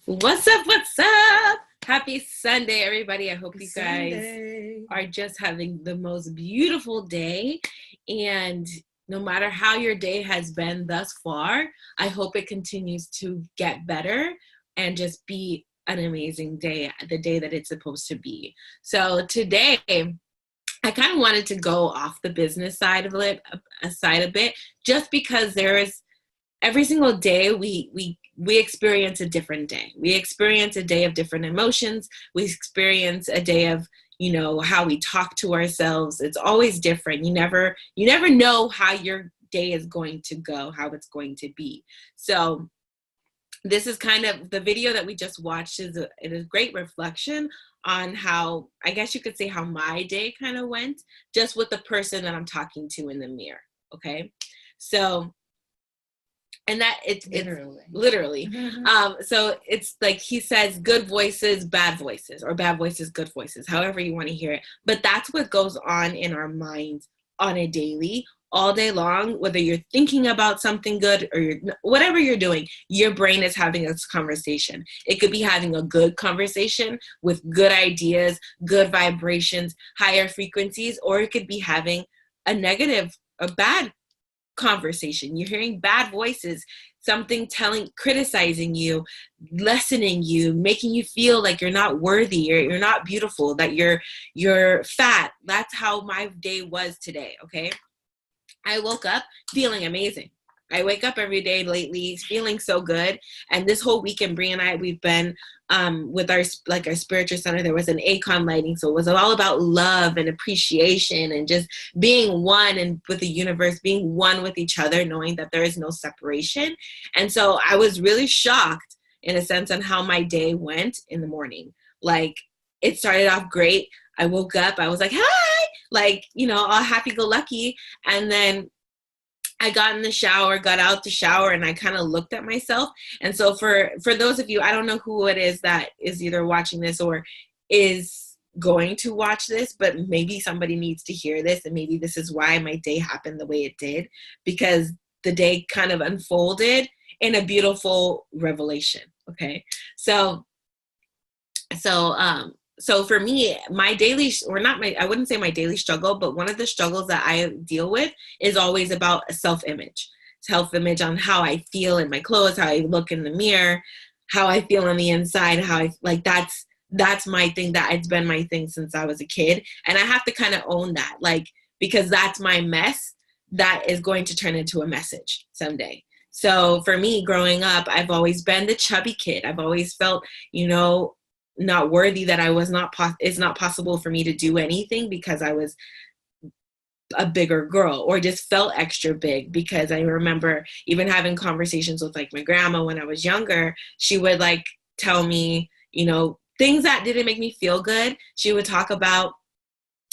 What's up? What's up? Happy Sunday, everybody. I hope you guys Sunday. are just having the most beautiful day. And no matter how your day has been thus far, I hope it continues to get better and just be an amazing day, the day that it's supposed to be. So today, I kind of wanted to go off the business side of it, aside a bit, just because there is every single day we experience a different day. We experience a day of different emotions. We experience a day of, how we talk to ourselves. It's always different. You never know how your day is going to go, how it's going to be. So this is kind of the video that we just watched is a great reflection on how, I guess you could say, how my day kind of went just with the person that I'm talking to in the mirror. Okay. So, and that it's literally. So it's like he says, good voices, bad voices, or bad voices, good voices, however you want to hear it. But that's what goes on in our minds on a daily, all day long, whether you're thinking about something good or whatever you're doing, your brain is having this conversation. It could be having a good conversation with good ideas, good vibrations, higher frequencies, or it could be having a negative, a bad conversation. You're hearing bad voices, something criticizing you, lessening you, making you feel like you're not worthy, or you're not beautiful, that you're fat. That's how my day was today. Okay. I woke up feeling amazing. I wake up every day lately feeling so good. And this whole weekend, Brie and I, we've been with our spiritual center. There was an Acon lighting. So it was all about love and appreciation and just being one and with the universe, being one with each other, knowing that there is no separation. And so I was really shocked in a sense on how my day went in the morning. Like, it started off great. I woke up, I was like, hi, all happy-go-lucky. And then I got in the shower, got out the shower, and I kind of looked at myself. And so for those of you, I don't know who it is that is either watching this or is going to watch this, but maybe somebody needs to hear this, and maybe this is why my day happened the way it did, because the day kind of unfolded in a beautiful revelation. Okay. So for me, my daily, I wouldn't say my daily struggle, but one of the struggles that I deal with is always about self-image on how I feel in my clothes, how I look in the mirror, how I feel on the inside, that's my thing. That it's been my thing since I was a kid. And I have to kind of own that, because that's my mess that is going to turn into a message someday. So for me, growing up, I've always been the chubby kid. I've always felt, not worthy, that it's not possible for me to do anything because I was a bigger girl, or just felt extra big. Because I remember even having conversations with my grandma when I was younger. She would tell me, things that didn't make me feel good. She would talk about,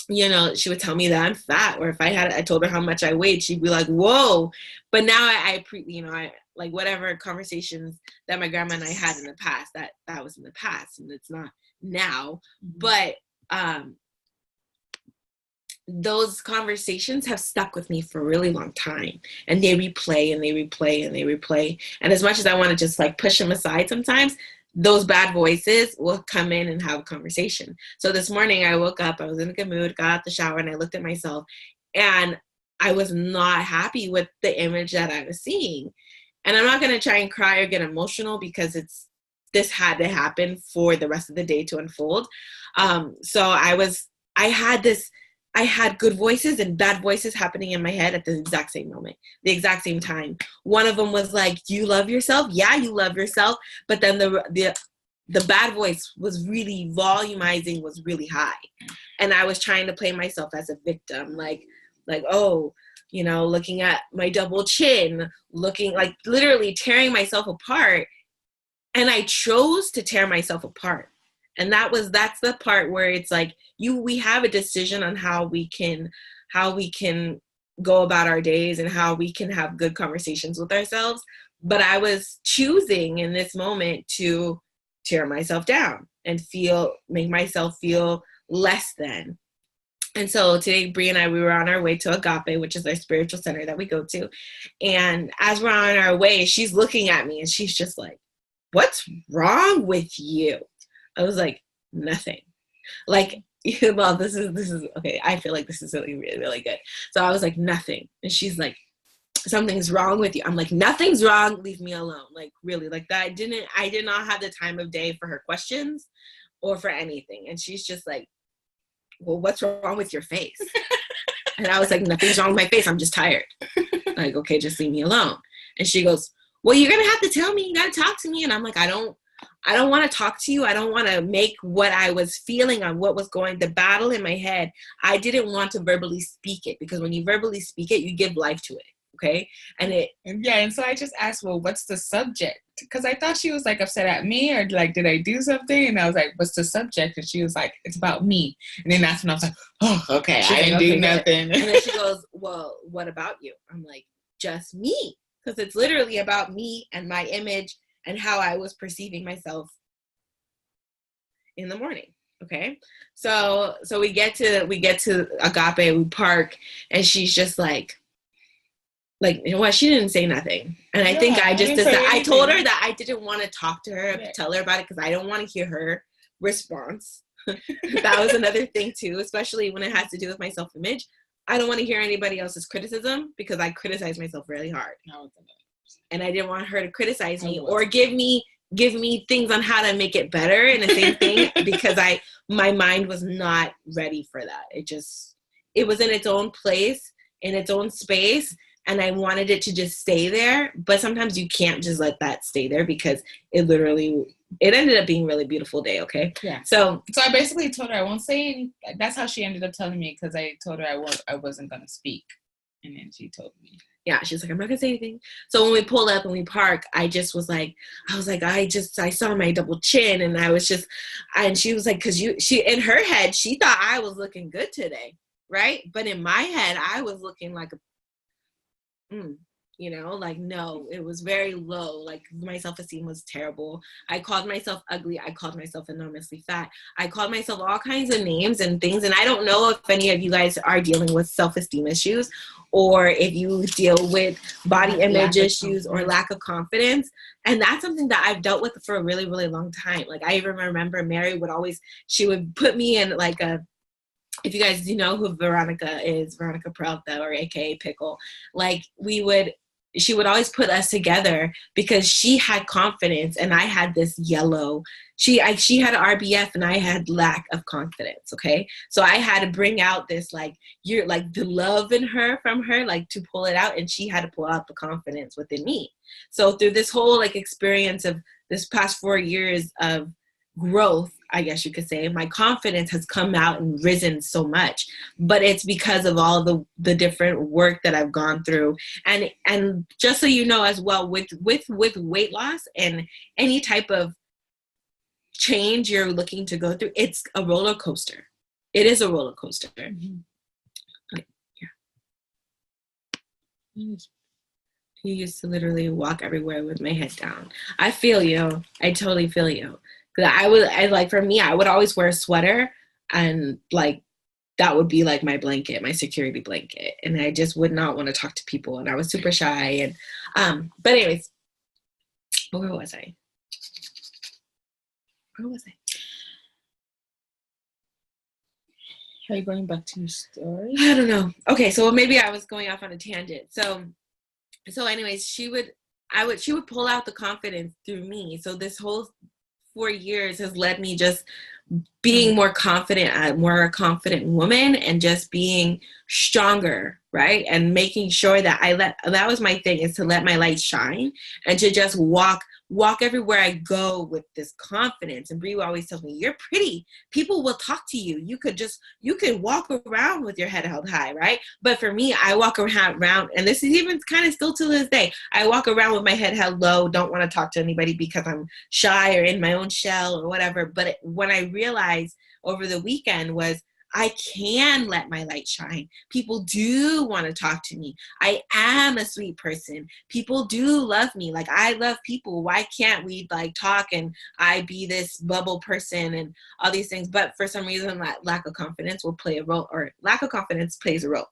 she would tell me that I'm fat, or if I told her how much I weighed, she'd be like, whoa. But now I whatever conversations that my grandma and I had in the past, that was in the past and it's not now. But those conversations have stuck with me for a really long time, and they replay and they replay and they replay. And as much as I want to just push them aside, sometimes those bad voices will come in and have a conversation. So this morning I woke up, I was in a good mood, got out the shower, and I looked at myself, and I was not happy with the image that I was seeing. And I'm not going to try and cry or get emotional, because this had to happen for the rest of the day to unfold. So I had good voices and bad voices happening in my head at the exact same moment, the exact same time. One of them was like, do you love yourself? Yeah, you love yourself. But then the bad voice was really volumizing, was really high. And I was trying to play myself as a victim, oh, looking at my double chin, looking literally tearing myself apart. And I chose to tear myself apart. And that's the part where it's we have a decision on how we can go about our days and how we can have good conversations with ourselves. But I was choosing in this moment to tear myself down and make myself feel less than. And so today, Brie and I, we were on our way to Agape, which is our spiritual center that we go to. And as we're on our way, she's looking at me and she's just like, what's wrong with you? I was like, nothing. Like, well, this is okay. I feel like this is really, really, really good. So I was like, nothing. And she's like, something's wrong with you. I'm like, nothing's wrong. Leave me alone. Like, really, like that. I did not have the time of day for her questions or for anything. And she's just like, well, what's wrong with your face? And I was like, nothing's wrong with my face. I'm just tired. Like, okay, just leave me alone. And she goes, well, you're going to have to tell me. You got to talk to me. And I'm like, I don't want to talk to you. I don't want to make what I was feeling on what was going, the battle in my head. I didn't want to verbally speak it, because when you verbally speak it, you give life to it. Okay. And so I just asked, well, what's the subject? Because I thought she was like upset at me, or like, did I do something? And I was like, what's the subject? And she was like, it's about me. And then that's when I was like, oh, okay, I didn't do nothing. And then she goes, well, what about you? I'm like, just me. Because it's literally about me and my image and how I was perceiving myself in the morning. Okay. So we get to Agape, we park, and she's just like, you know what? She didn't say nothing. And I think I just decided, I told her that I didn't want to talk to her, tell her about it, because I don't want to hear her response. That was another thing too, especially when it has to do with my self-image. I don't want to hear anybody else's criticism, because I criticize myself really hard. And I didn't want her to criticize me or give me things on how to make it better in the same thing, because my mind was not ready for that. It was in its own place, in its own space. And I wanted it to just stay there. But sometimes you can't just let that stay there, because it ended up being a really beautiful day. Okay. Yeah. So I basically told her I won't say anything. That's how she ended up telling me, because I told her I wasn't going to speak. And then she told me. Yeah. She's like, I'm not going to say anything. So when we pull up and we park, I saw my double chin, and and she was like, she in her head, she thought I was looking good today. Right. But in my head, I was looking like no, it was very low. Like, my self-esteem was terrible. I called myself ugly. I called myself enormously fat. I called myself all kinds of names and things. And I don't know if any of you guys are dealing with self-esteem issues, or if you deal with body image issues or lack of confidence. And that's something that I've dealt with for a really, really long time. Like, I even remember Mary she would put me in like if you guys know who Veronica is, Veronica Peralta, or AKA Pickle, like she would always put us together, because she had confidence and I had this yellow. She had RBF and I had lack of confidence. Okay. So I had to bring out this, like, you're like the love in her from her, like, to pull it out. And she had to pull out the confidence within me. So through this whole like experience of this past 4 years of growth, I guess you could say, my confidence has come out and risen so much. But it's because of all the different work that I've gone through. And just so you know as well, with weight loss and any type of change you're looking to go through, it's a roller coaster. It is a roller coaster. Mm-hmm. Okay, yeah. You used to literally walk everywhere with my head down. I feel you. I totally feel you. For me, I would always wear a sweater, and like that would be like my blanket, my security blanket. And I just would not want to talk to people, and I was super shy. And but anyways, where was I? Are you going back to your story? I don't know. Okay, so maybe I was going off on a tangent. So anyways, she would pull out the confidence through me. So this whole 4 years has led me just being more confident, a more confident woman, and just being stronger, right? And making sure that that was my thing, is to let my light shine and to just walk everywhere I go with this confidence. And Brie always tells me, you're pretty. People will talk to you. You could walk around with your head held high, right? But for me, I walk around, and this is even kind of still to this day, I walk around with my head held low, don't want to talk to anybody because I'm shy or in my own shell or whatever. But when I realized over the weekend was, I can let my light shine. People do want to talk to me. I am a sweet person. People do love me. Like, I love people. Why can't we like talk and I be this bubble person and all these things? But for some reason, that lack of confidence will play a role, or lack of confidence plays a role.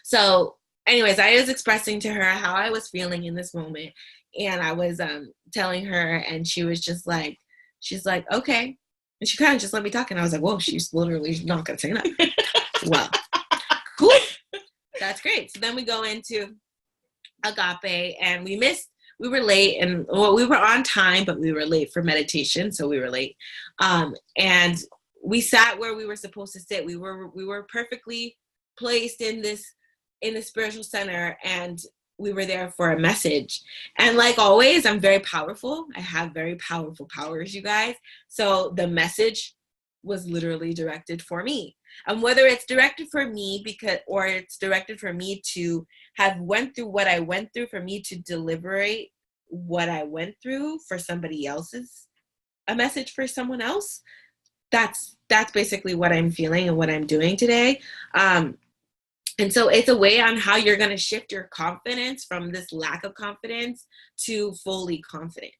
So anyways, I was expressing to her how I was feeling in this moment. and I was telling her, and she was just like, she's like, okay. And she kind of just let me talk, and I was like, whoa, she's literally not going to say nothing. Well, cool. That's great. So then we go into Agape, and we were late, and well, we were on time, but we were late for meditation, so we were late. And we sat where we were supposed to sit. We were perfectly placed in the spiritual center, and we were there for a message. And like always, I'm very powerful. I have very powerful powers, you guys. So the message was literally directed for me. And whether it's directed for me or it's directed for me to have went through what I went through, for me to deliberate what I went through for somebody else's, a message for someone else, that's basically what I'm feeling and what I'm doing today. And so it's a way on how you're going to shift your confidence from this lack of confidence to fully confident.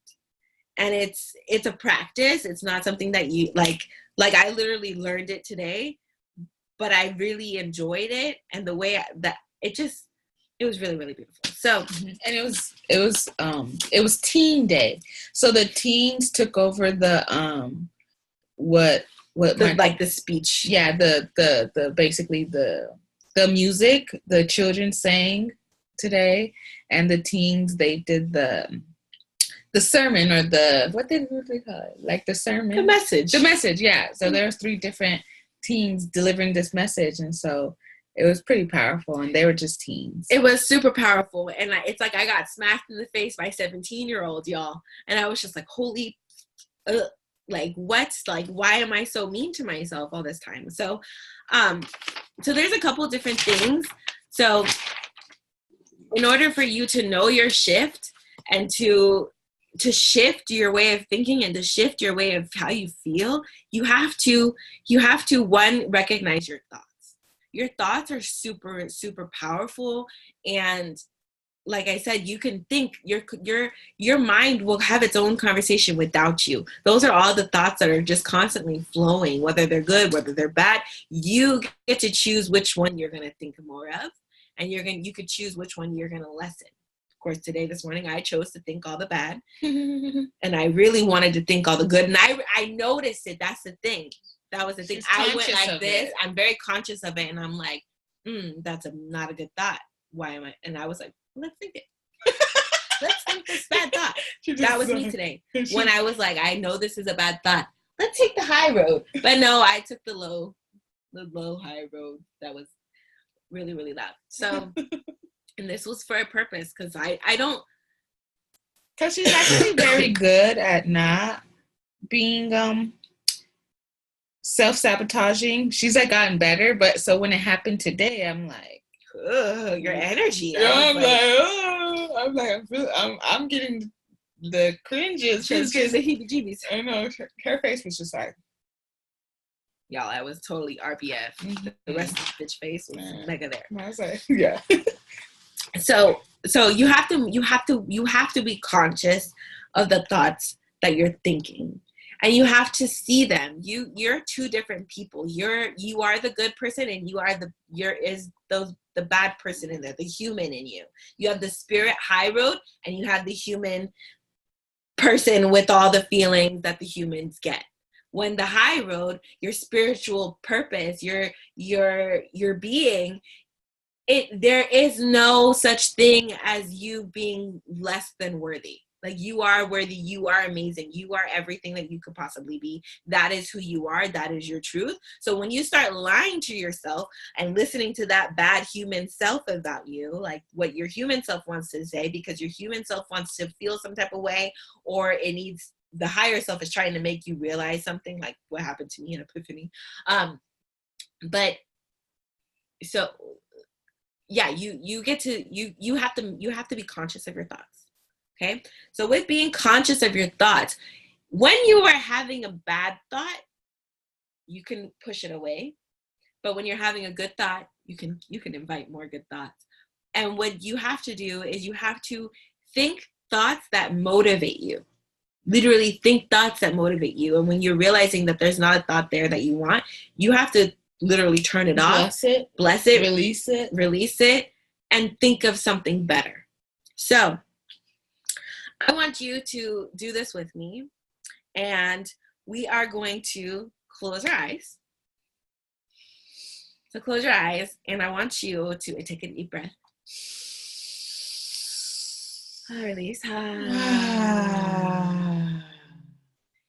And it's a practice. It's not something that you like I literally learned it today, but I really enjoyed it. And the way that it was really, really beautiful. So, and it was teen day. So the teens took over the, the speech. Yeah. The basically the music the children sang today, and the teens, they did the sermon, or what did they call it? Like the sermon, the message. Yeah. So there's 3 different teens delivering this message, and so it was pretty powerful, and they were just teens. It was super powerful, and it's like I got smacked in the face by 17-year-olds, y'all, and I was just like, holy, like what? Like, why am I so mean to myself all this time? So, so there's a couple different things. So, in order for you to know your shift and to shift your way of thinking and to shift your way of how you feel, you have to one, recognize your thoughts. Your thoughts are super, super powerful. And like I said, you can think, your mind will have its own conversation without you. Those are all the thoughts that are just constantly flowing, whether they're good, whether they're bad. You get to choose which one you're going to think more of, and you could choose which one you're going to lessen. Of course, this morning, I chose to think all the bad, and I really wanted to think all the good. And I noticed it. That's the thing. That was the thing. I went like this. I'm very conscious of it, and I'm like, that's not a good thought. Why am I? And I was like, let's think it. Let's think this bad thought. That was me today. When I was like, I know this is a bad thought. Let's take the high road. But no, I took the low high road. That was really, really loud. So, and this was for a purpose, because I don't. Because she's actually very good at not being self-sabotaging. She's like gotten better, but so when it happened today, I'm like, your energy. Yeah, I'm getting the cringes. She's getting the heebie-jeebies. I know. Her face was just like, y'all, I was totally RBF. The rest of the bitch face was mega there. I was like, yeah. So you have to be conscious of the thoughts that you're thinking. And you have to see them. You're 2 different people. You are the good person, and you are the bad person in there, the human in you. You have the spirit high road, and you have the human person with all the feelings that the humans get. When the high road, your spiritual purpose, your being, there is no such thing as you being less than worthy. Like, you are worthy, you are amazing, you are everything that you could possibly be. That is who you are, that is your truth. So when you start lying to yourself and listening to that bad human self about you, like what your human self wants to say, because your human self wants to feel some type of way, or the higher self is trying to make you realize something, like what happened to me in Epiphany. But so yeah, you have to be conscious of your thoughts. Okay, so with being conscious of your thoughts, when you are having a bad thought, you can push it away. But when you're having a good thought, you can invite more good thoughts. And what you have to do is you have to think thoughts that motivate you. Literally think thoughts that motivate you. And when you're realizing that there's not a thought there that you want, you have to literally turn it off. Bless it. Release it. And think of something better. So, I want you to do this with me, and we are going to close our eyes. So close your eyes, and I want you to take a deep breath. Release. And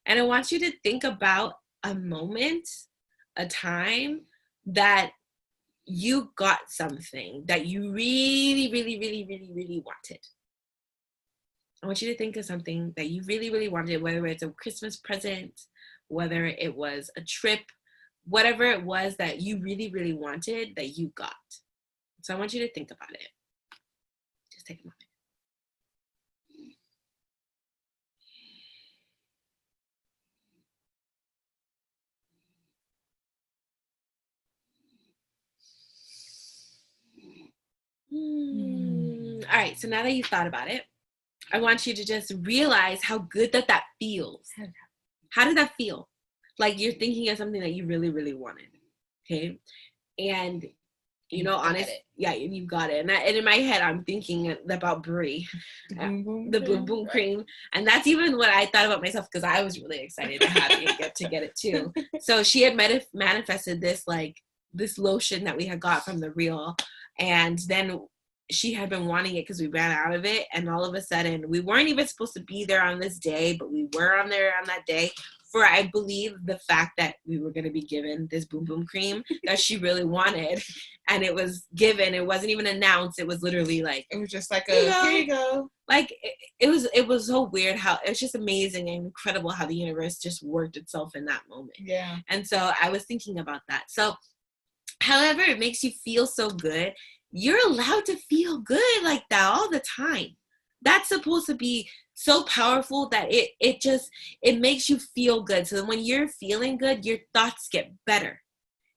I want you to think about a moment, a time that you got something that you really, really, really, really, really wanted. I want you to think of something that you really, really wanted, whether it's a Christmas present, whether it was a trip, whatever it was that you really, really wanted that you got. So I want you to think about it. Just take a moment. All right, so now that you've thought about it, I want you to just realize how good that feels. How did that feel? Like you're thinking of something that you really, really wanted, okay? And, you know, yeah, you've got it. And in my head, I'm thinking about Brie, the Boom Boom Cream. And that's even what I thought about myself, because I was really excited to have it, to get it too. So she had manifested this, like, this lotion that we had got from the Real. And then she had been wanting it because we ran out of it. And all of a sudden, we weren't even supposed to be there on this day, but we were on there on that day for, I believe, the fact that we were going to be given this Boom Boom Cream that she really wanted. And it was given. It wasn't even announced. It was literally like, it was just like here you go. Like it was so weird how it was just amazing and incredible how the universe just worked itself in that moment. Yeah. And so I was thinking about that. So however it makes you feel so good, you're allowed to feel good like that all the time. That's supposed to be so powerful that it makes you feel good. So when you're feeling good, your thoughts get better.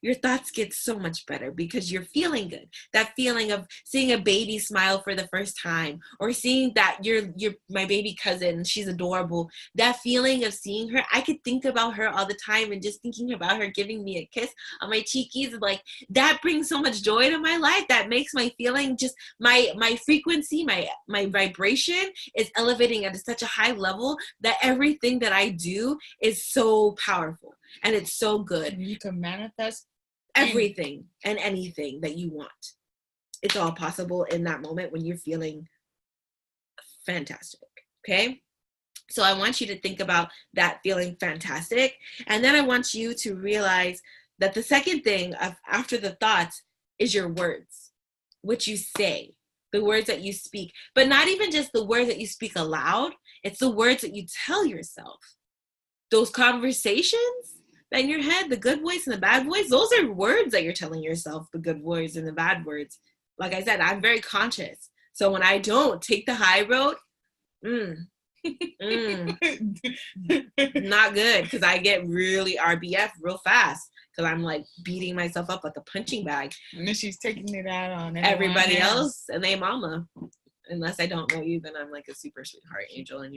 Your thoughts get so much better because you're feeling good. That feeling of seeing a baby smile for the first time, or seeing that you're my baby cousin, she's adorable. That feeling of seeing her, I could think about her all the time, and just thinking about her giving me a kiss on my cheekies, like that brings so much joy to my life. That makes my feeling, just my frequency, my vibration is elevating at such a high level that everything that I do is so powerful and it's so good. You can manifest everything and anything that you want. It's all possible in that moment when you're feeling fantastic. Okay? So I want you to think about that feeling fantastic. And then I want you to realize that the second thing after the thoughts is your words, what you say, the words that you speak. But not even just the words that you speak aloud. It's the words that you tell yourself. Those conversations in your head, the good voice and the bad voice, those are words that you're telling yourself, the good words and the bad words. Like I said, I'm very conscious. So when I don't take the high road, not good, because I get really RBF real fast, because I'm like beating myself up like a punching bag. And then she's taking it out on everybody else and they mama. Unless I don't know you, then I'm like a super sweetheart angel, and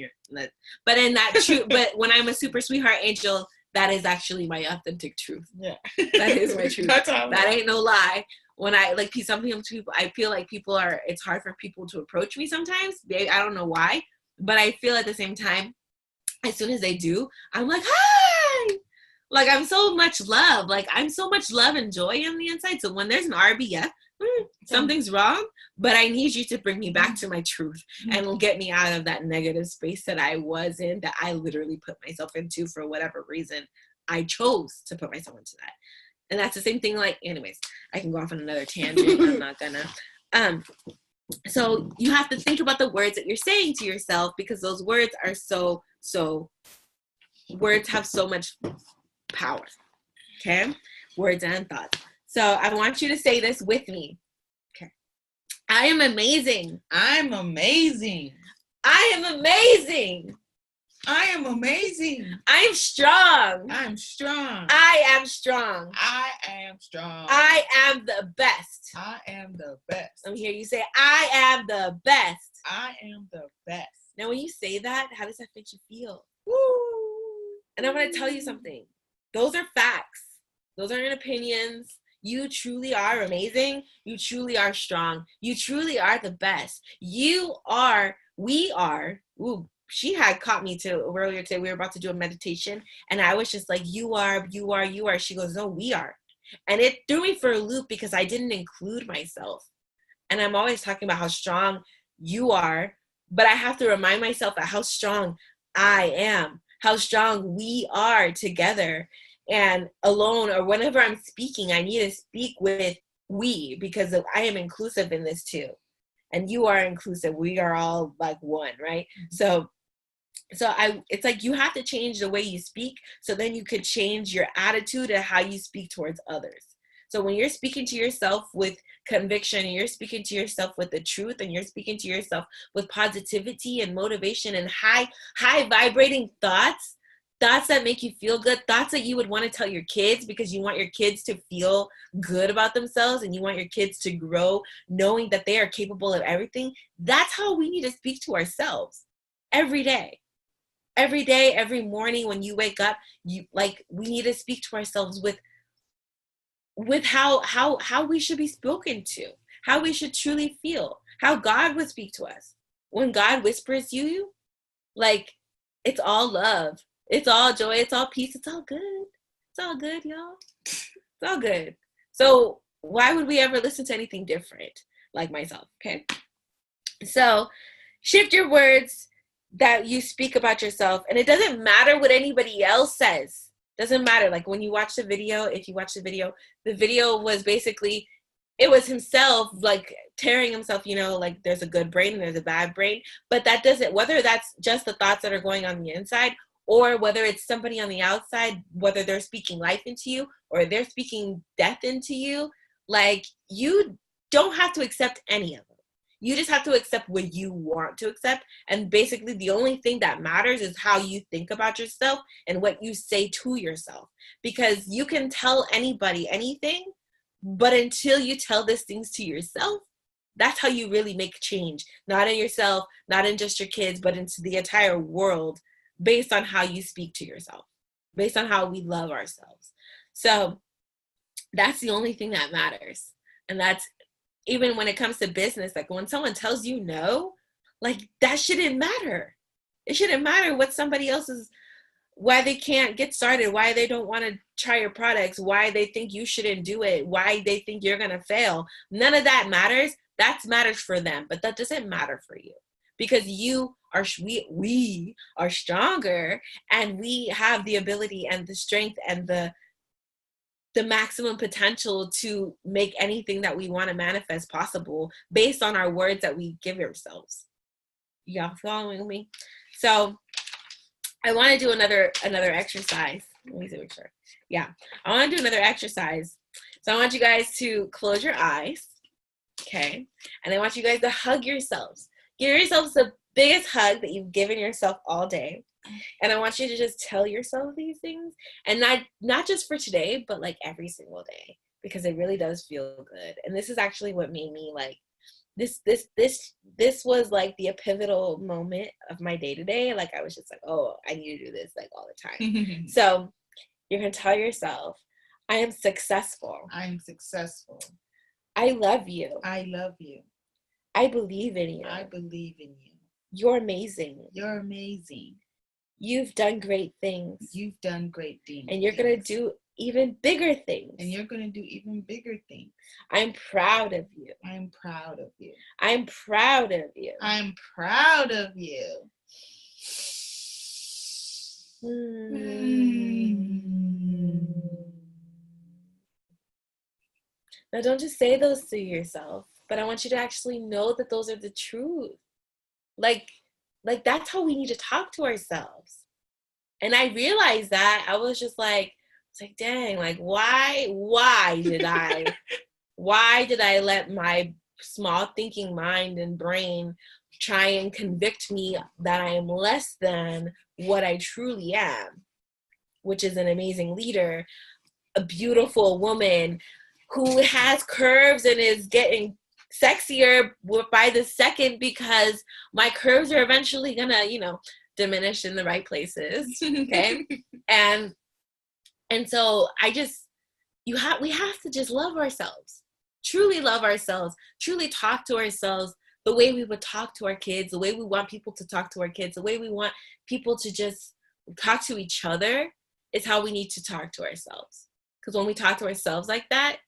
but in that true. But when I'm a super sweetheart angel, that is actually my authentic truth. Yeah, that is my truth. That ain't no lie. When I like some people, I feel like it's hard for people to approach me sometimes. I don't know why, but I feel at the same time, as soon as they do, I'm like, hi! Like I'm so much love. Like I'm so much love and joy on the inside. So when there's an RBF, something's wrong, but I need you to bring me back to my truth and get me out of that negative space that I was in, that I literally put myself into for whatever reason. I chose to put myself into that. And that's the same thing, like, anyways, I can go off on another tangent. I'm not gonna. So you have to think about the words that you're saying to yourself, because those words are words have so much power. Okay? Words and thoughts. So I want you to say this with me. Okay. I am amazing. I'm amazing. I am amazing. I am amazing. I'm strong. I'm strong. I am strong. I am strong. I am the best. I am the best. Let me hear you say, I am the best. I am the best. Now, when you say that, how does that make you feel? Woo! And I'm going to tell you something. Those are facts. Those aren't opinions. You truly are amazing. You truly are strong. You truly are the best. We are, ooh, she had caught me to earlier today. We were about to do a meditation, and I was just like, you are. She goes, no, we are. And it threw me for a loop because I didn't include myself. And I'm always talking about how strong you are, but I have to remind myself that how strong I am, how strong we are together. And alone, or whenever I'm speaking, I need to speak with we, because I am inclusive in this too. And you are inclusive. We are all like one, right? So it's like you have to change the way you speak, so then you could change your attitude and how you speak towards others. So when you're speaking to yourself with conviction, and you're speaking to yourself with the truth, and you're speaking to yourself with positivity and motivation and high vibrating thoughts that make you feel good, thoughts that you would want to tell your kids, because you want your kids to feel good about themselves, and you want your kids to grow knowing that they are capable of everything. That's how we need to speak to ourselves every day. Every day, every morning when you wake up, we need to speak to ourselves with how we should be spoken to, how we should truly feel, how God would speak to us. When God whispers you, like, it's all love, it's all joy, it's all peace, it's all good. It's all good, y'all. It's all good. So why would we ever listen to anything different like myself, okay? So shift your words that you speak about yourself, and it doesn't matter what anybody else says. Doesn't matter. Like when you watch the video, if you watch the video was basically, it was himself like tearing himself, like there's a good brain and there's a bad brain, but that doesn't, whether that's just the thoughts that are going on the inside, or whether it's somebody on the outside, whether they're speaking life into you or they're speaking death into you, like you don't have to accept any of them. You just have to accept what you want to accept. And basically the only thing that matters is how you think about yourself and what you say to yourself. Because you can tell anybody anything, but until you tell these things to yourself, that's how you really make change. Not in yourself, not in just your kids, but into the entire world, based on how you speak to yourself, based on how we love ourselves. So that's the only thing that matters. And that's, even when it comes to business, like when someone tells you no, like that shouldn't matter. It shouldn't matter what somebody else's, why they can't get started, why they don't want to try your products, why they think you shouldn't do it, why they think you're going to fail. None of that matters. That matters for them, but that doesn't matter for you, because we are stronger, and we have the ability and the strength and the maximum potential to make anything that we want to manifest possible based on our words that we give ourselves. Y'all following me? So I want to do another exercise. Let me see, make sure. Yeah, I want to do another exercise. So I want you guys to close your eyes, okay? And I want you guys to hug yourselves. Give yourselves the biggest hug that you've given yourself all day. And I want you to just tell yourself these things, and not just for today, but like every single day, because it really does feel good. And this is actually what made me like this was like the pivotal moment of my day to day. Like I was just like, oh, I need to do this like all the time. So you're gonna tell yourself, I am successful. I'm successful. I love you. I love you. I believe in you. I believe in you. You're amazing. You're amazing. You've done great things. You've done great things. And you're going to do even bigger things. And you're going to do even bigger things. I'm proud of you. I'm proud of you. I'm proud of you. I'm proud of you. Now, don't just say those to yourself, but I want you to actually know that those are the truth. Like that's how we need to talk to ourselves. And I realized that. I was just like, dang, like why did I let my small thinking mind and brain try and convict me that I am less than what I truly am, which is an amazing leader, a beautiful woman who has curves and is getting sexier by the second, because my curves are eventually gonna, diminish in the right places. Okay. and so we have to just love ourselves, truly talk to ourselves the way we would talk to our kids, the way we want people to talk to our kids, the way we want people to just talk to each other is how we need to talk to ourselves. Because when we talk to ourselves like that,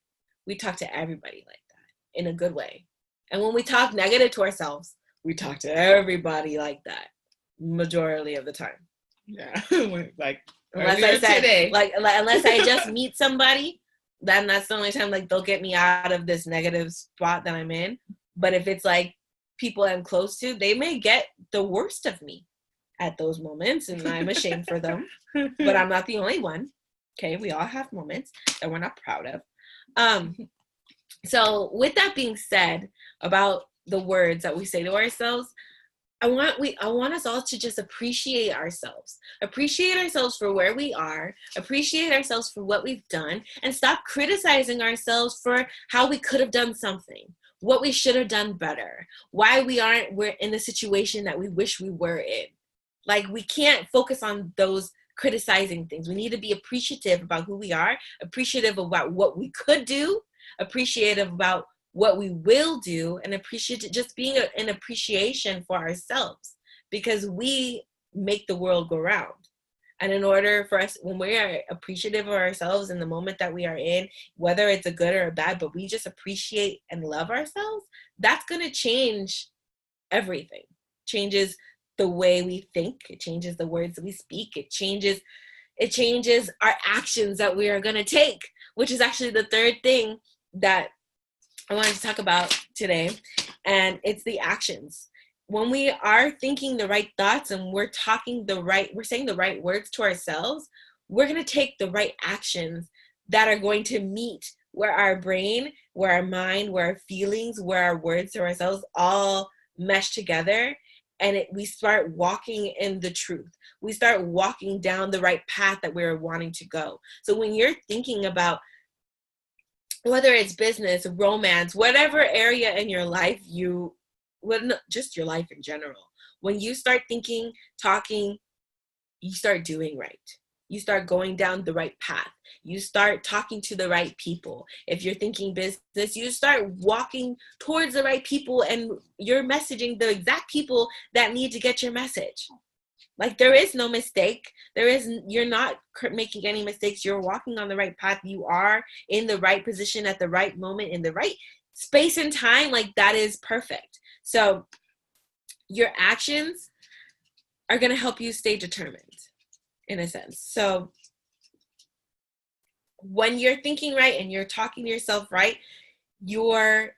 we talk to everybody like that in a good way. And when we talk negative to ourselves, we talk to everybody like that majority of the time. Yeah. Like unless I say today. unless I just meet somebody, then that's the only time like they'll get me out of this negative spot that I'm in. But if it's like people I'm close to, they may get the worst of me at those moments, and I'm ashamed for them. But I'm not the only one. Okay, we all have moments that we're not proud of. So with that being said about the words that we say to ourselves, I want us all to just appreciate ourselves for where we are, appreciate ourselves for what we've done, and stop criticizing ourselves for how we could have done something, what we should have done better, why we're in the situation that we wish we were in. Like, we can't focus on those criticizing things. We need to be appreciative about who we are, appreciative about what we could do, appreciative about what we will do, and appreciate just being an appreciation for ourselves, because we make the world go round. And in order for us, when we are appreciative of ourselves in the moment that we are in, whether it's a good or a bad, but we just appreciate and love ourselves, that's going to change everything. Changes the way we think. It changes the words that we speak. It changes our actions that we are going to take, which is actually the third thing that I wanted to talk about today, and it's the actions. When we are thinking the right thoughts and we're saying the right words to ourselves, we're going to take the right actions that are going to meet where our brain, where our mind, where our feelings, where our words to ourselves all mesh together, and we start walking in the truth. We start walking down the right path that we're wanting to go. So when you're thinking about whether it's business, romance, whatever area in your life just your life in general, when you start thinking, talking, you start doing right. You start going down the right path. You start talking to the right people. If you're thinking business, you start walking towards the right people, and you're messaging the exact people that need to get your message. Like, there is no mistake. You're not making any mistakes. You're walking on the right path. You are in the right position at the right moment, in the right space and time. Like, that is perfect. So your actions are going to help you stay determined, in a sense. So when you're thinking right and you're talking to yourself right, you're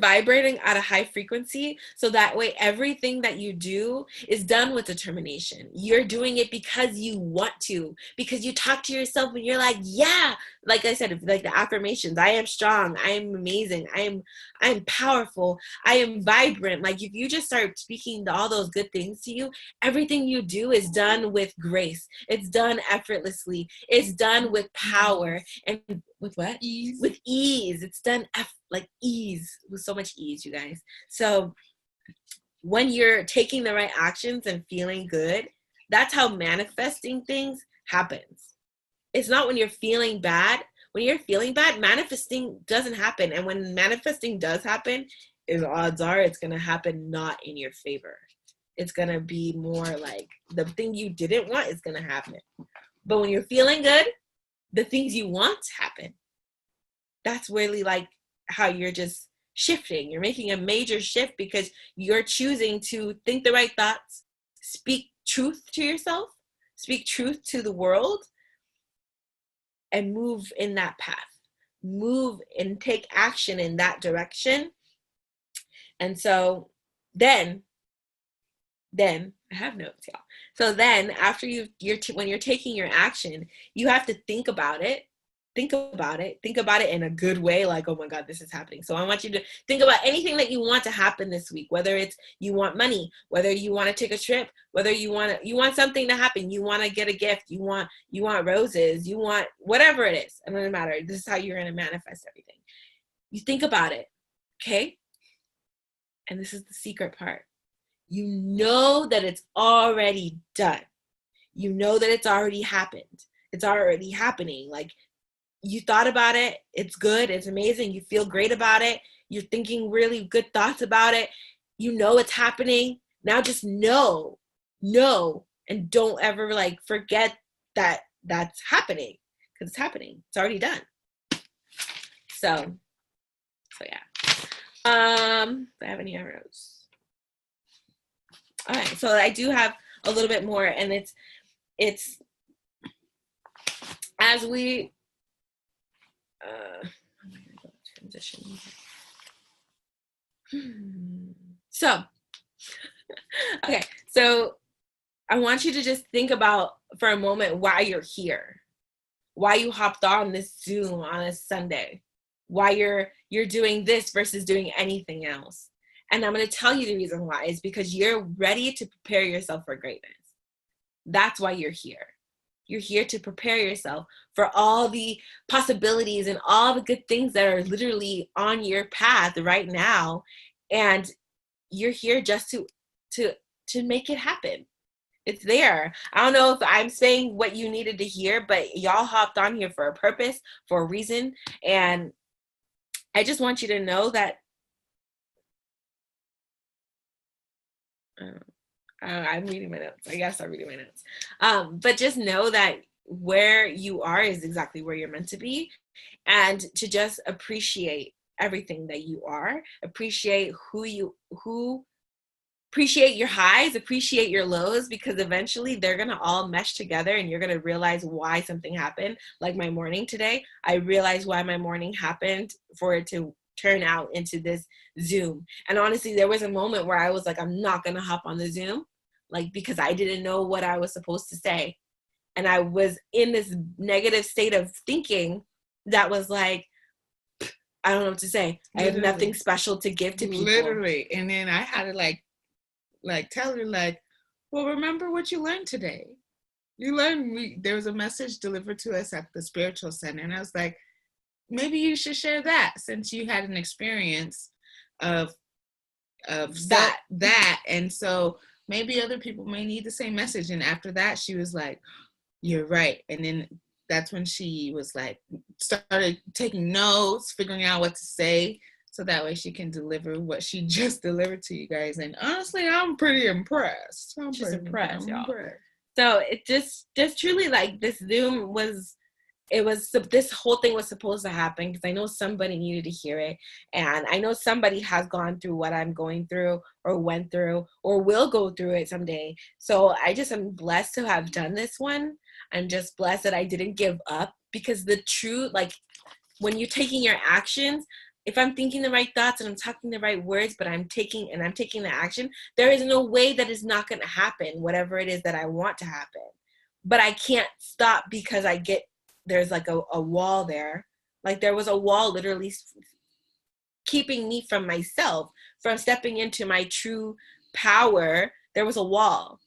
vibrating at a high frequency, so that way everything that you do is done with determination. You're doing it because you want to, because you talk to yourself and you're like, yeah, like I said, like the affirmations, I am strong, I am amazing, I am powerful, I am vibrant. Like, if you just start speaking all those good things to you, everything you do is done with grace. It's done effortlessly. It's done with power and with what? Ease. With ease. It's done like ease, with so much ease, you guys. So when you're taking the right actions and feeling good, that's how manifesting things happens. It's not when you're feeling bad. When you're feeling bad, manifesting doesn't happen. And when manifesting does happen, odds are it's going to happen not in your favor. It's going to be more like the thing you didn't want is going to happen. But when you're feeling good, the things you want happen. That's really like how you're just shifting. You're making a major shift because you're choosing to think the right thoughts, speak truth to yourself, speak truth to the world, and move in that path. Move and take action in that direction. And so then I have notes, y'all. So then after when you're taking your action, you have to think about it in a good way, like, oh my God, this is happening. So I want you to think about anything that you want to happen this week, whether it's you want money, whether you want to take a trip, whether you want something to happen, you want to get a gift, you want roses, you want whatever it is. It doesn't matter. This is how you're going to manifest everything. You think about it, okay? And this is the secret part. You know that it's already done. You know that it's already happened. It's already happening. Like, you thought about it. It's good. It's amazing. You feel great about it. You're thinking really good thoughts about it. You know it's happening. Now just know, and don't ever like forget that that's happening, because it's happening. It's already done. So yeah. Do I have any arrows? All right, so I do have a little bit more, and it's as we transition. So okay, so I want you to just think about for a moment why you're here, why you hopped on this Zoom on a Sunday, why you're doing this versus doing anything else. And I'm going to tell you the reason why is because you're ready to prepare yourself for greatness. That's why you're here. You're here to prepare yourself for all the possibilities and all the good things that are literally on your path right now. And you're here just to make it happen. It's there. I don't know if I'm saying what you needed to hear, but y'all hopped on here for a purpose, for a reason. And I just want you to know that I'm reading my notes. I guess I'm reading my notes. But just know that where you are is exactly where you're meant to be, and to just appreciate everything that you are. Appreciate appreciate your highs, appreciate your lows, because eventually they're going to all mesh together and you're going to realize why something happened. Like my morning today, I realized why my morning happened for it to turn out into this Zoom. And honestly, there was a moment where I was like, I'm not going to hop on the Zoom, like, because I didn't know what I was supposed to say. And I was in this negative state of thinking that was like, I don't know what to say. Literally. I have nothing special to give to people. Literally. And then I had to like tell her, like, well, remember what you learned today. You learned there was a message delivered to us at the spiritual center. And I was like, maybe you should share that, since you had an experience of that. And so maybe other people may need the same message. And after that, she was like, you're right. And then that's when she was like, started taking notes, figuring out what to say, so that way she can deliver what she just delivered to you guys. And honestly, I'm pretty impressed. I'm just impressed, y'all. Impressed. So it just truly, like, this Zoom this whole thing was supposed to happen because I know somebody needed to hear it. And I know somebody has gone through what I'm going through, or went through, or will go through it someday. So I just am blessed to have done this one. I'm just blessed that I didn't give up, because the truth, like, when you're taking your actions, if I'm thinking the right thoughts and I'm talking the right words, but I'm taking the action, there is no way that is not going to happen, whatever it is that I want to happen. But I can't stop because there's like a wall there. Like, there was a wall literally keeping me from myself, from stepping into my true power. There was a wall.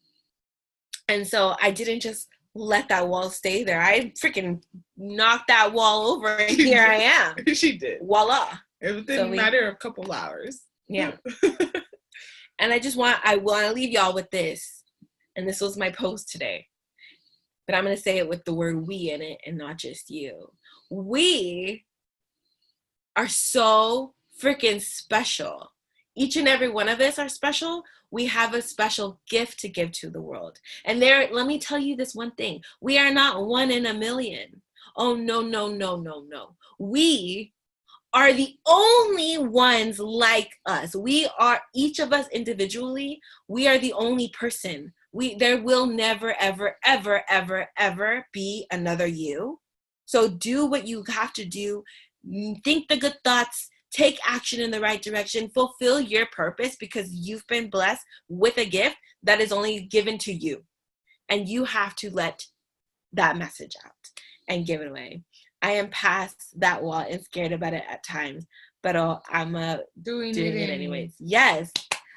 And so I didn't just let that wall stay there. I freaking knocked that wall over, and here I am. She did. Voila. It didn't matter a couple hours. Yeah. And I want to leave y'all with this. And this was my post today. But I'm going to say it with the word we in it and not just you. We are so freaking special. Each and every one of us are special. We have a special gift to give to the world. And let me tell you this one thing. We are not one in a million. Oh, no, no, no, no, no. We are the only ones like us. We are, each of us individually, we are the only person. There will never, ever, ever, ever, ever be another you. So do what you have to do. Think the good thoughts. Take action in the right direction. Fulfill your purpose, because you've been blessed with a gift that is only given to you. And you have to let that message out and give it away. I am past that wall and scared about it at times, but I'm doing it anyways. Yes,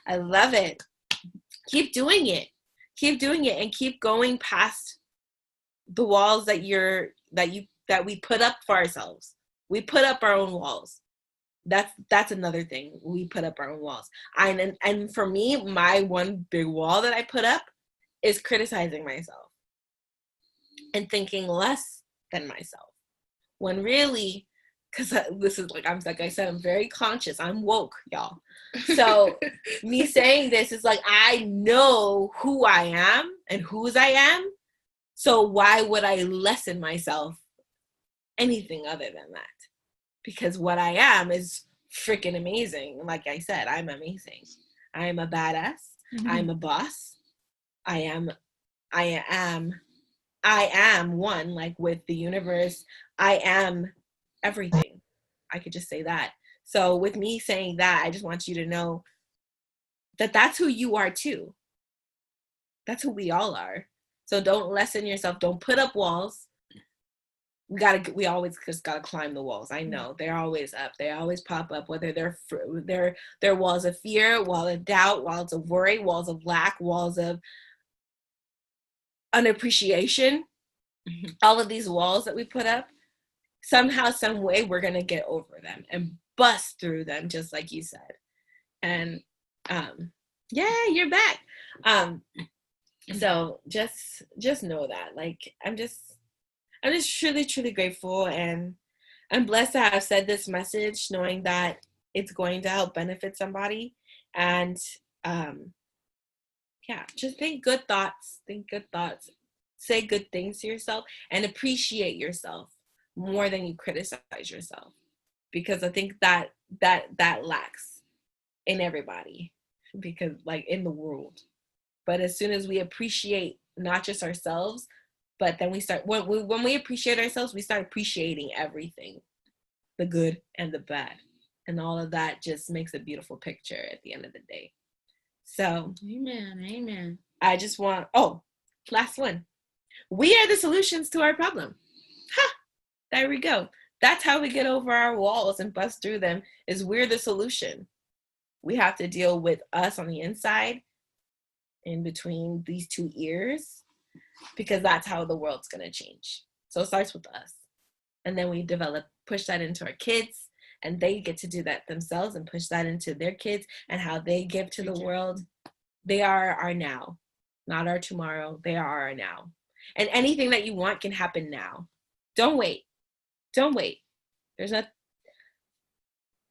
I love it. Keep doing it. Keep doing it, and keep going past the walls that we put up for ourselves. We put up our own walls. That's another thing. We put up our own walls. And for me, my one big wall that I put up is criticizing myself and thinking less than myself. When really, because this is like I said, I'm very conscious. I'm woke, y'all. So me saying this is like, I know who I am and whose I am. So why would I lessen myself anything other than that? Because what I am is freaking amazing. Like I said, I'm amazing. I am a badass. Mm-hmm. I'm a boss. I am one, like with the universe. I am everything. I could just say that. So with me saying that, I just want you to know that that's who you are too. That's who we all are. So don't lessen yourself. Don't put up walls. We always just gotta climb the walls. I know they're always up. They always pop up, whether they're walls of fear, walls of doubt, walls of worry, walls of lack, walls of unappreciation. Mm-hmm. All of these walls that we put up, somehow, some way, we're gonna get over them and bust through them, just like you said. And yeah, you're back. So just know that, like, I'm just truly, truly grateful, and I'm blessed to have said this message, knowing that it's going to help benefit somebody. And yeah, just think good thoughts, say good things to yourself, and appreciate yourself more than you criticize yourself, because I think that lacks in everybody, because like in the world. But as soon as we appreciate not just ourselves, but then we start, when we appreciate ourselves, we start appreciating everything, the good and the bad, and all of that just makes a beautiful picture at the end of the day. So amen. I just want, last one. We are the solutions to our problem. There we go. That's how we get over our walls and bust through them, is we're the solution. We have to deal with us on the inside, in between these two ears, because that's how the world's going to change. So it starts with us. And then we push that into our kids, and they get to do that themselves and push that into their kids, and how they give to the world. They are our now, not our tomorrow. They are our now. And anything that you want can happen now. Don't wait. There's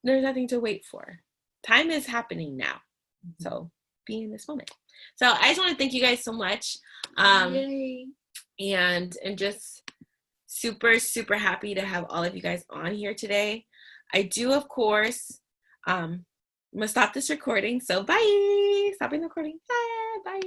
nothing to wait for. Time is happening now. So be in this moment. So I just want to thank you guys so much. And just super, super happy to have all of you guys on here today. I do, of course, I'm going to stop this recording. So bye. Stopping the recording. Bye.